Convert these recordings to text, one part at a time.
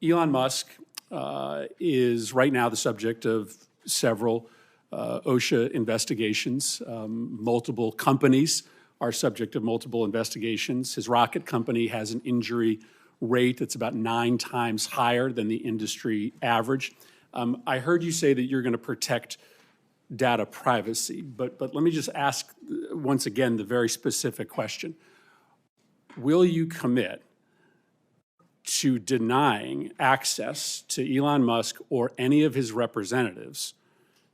Elon Musk is right now the subject of several OSHA investigations. Multiple companies are subject of multiple investigations. His rocket company has an injury rate that's about 9 times higher than the industry average. I heard you say that you're going to protect data privacy, but let me just ask once again the very specific question. Will you commit to denying access to Elon Musk or any of his representatives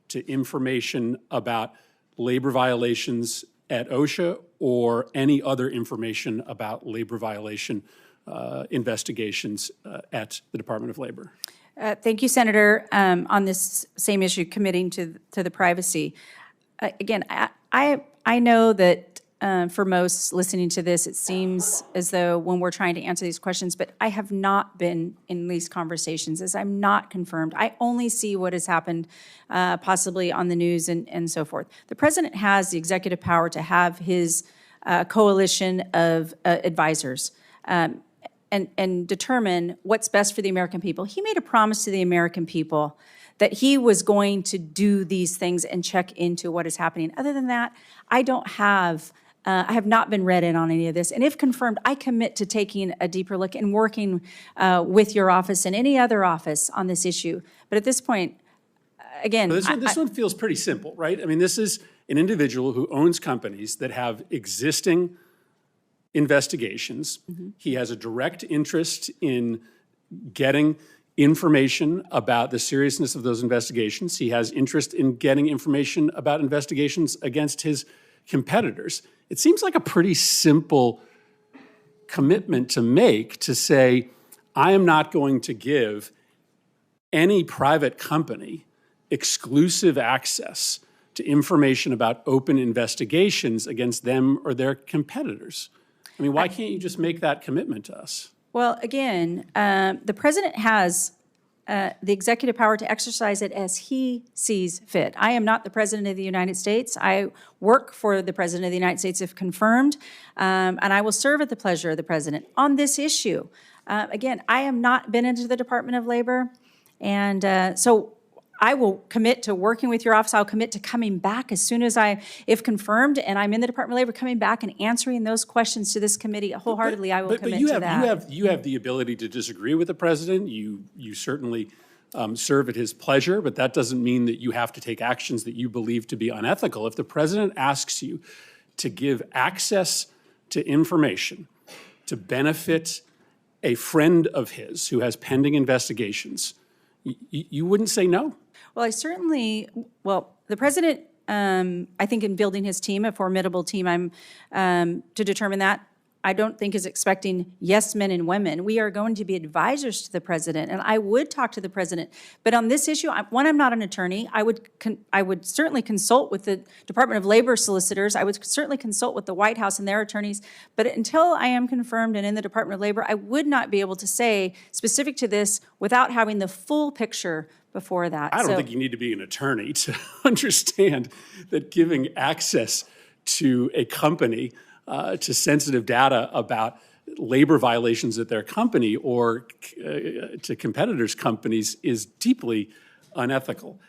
to information about labor violations at OSHA or any other information about labor violation investigations at the Department of Labor? Thank you, Senator. On this same issue, committing to the privacy. Again, I know that for most listening to this, it seems as though when we're trying to answer these questions, but I have not been in these conversations, as I'm not confirmed. I only see what has happened possibly on the news and so forth. The president has the executive power to have his coalition of advisors and determine what's best for the American people. He made a promise to the American people that he was going to do these things and check into what is happening. Other than that, I have not been read in on any of this. And if confirmed, I commit to taking a deeper look and working with your office and any other office on this issue. But at this point, again— This one feels pretty simple, right? I mean, this is an individual who owns companies that have existing investigations. Mm-hmm. He has a direct interest in getting information about the seriousness of those investigations. He has interest in getting information about investigations against his competitors. It seems like a pretty simple commitment to make to say, I am not going to give any private company exclusive access to information about open investigations against them or their competitors. I mean, why can't you just make that commitment to us? Well, again, the president has the executive power to exercise it as he sees fit. I am not the president of the United States. I work for the president of the United States if confirmed, and I will serve at the pleasure of the president on this issue. Again, I have not been into the Department of Labor, and so I will commit to working with your office. I'll commit to coming back as soon as if confirmed, and I'm in the Department of Labor, coming back and answering those questions to this committee wholeheartedly. I will commit to that. You have the ability to disagree with the president. You certainly serve at his pleasure, but that doesn't mean that you have to take actions that you believe to be unethical. If the president asks you to give access to information to benefit a friend of his who has pending investigations, you wouldn't say no? Well, the president, I think in building his team, a formidable team, to determine that, I don't think is expecting yes men and women. We are going to be advisors to the president, and I would talk to the president. But on this issue, I'm not an attorney. I would certainly consult with the Department of Labor solicitors. I would certainly consult with the White House and their attorneys. But until I am confirmed and in the Department of Labor, I would not be able to say specific to this without having the full picture before that. I don't think you need to be an attorney to understand that giving access to a company to sensitive data about labor violations at their company or to competitors' companies is deeply unethical.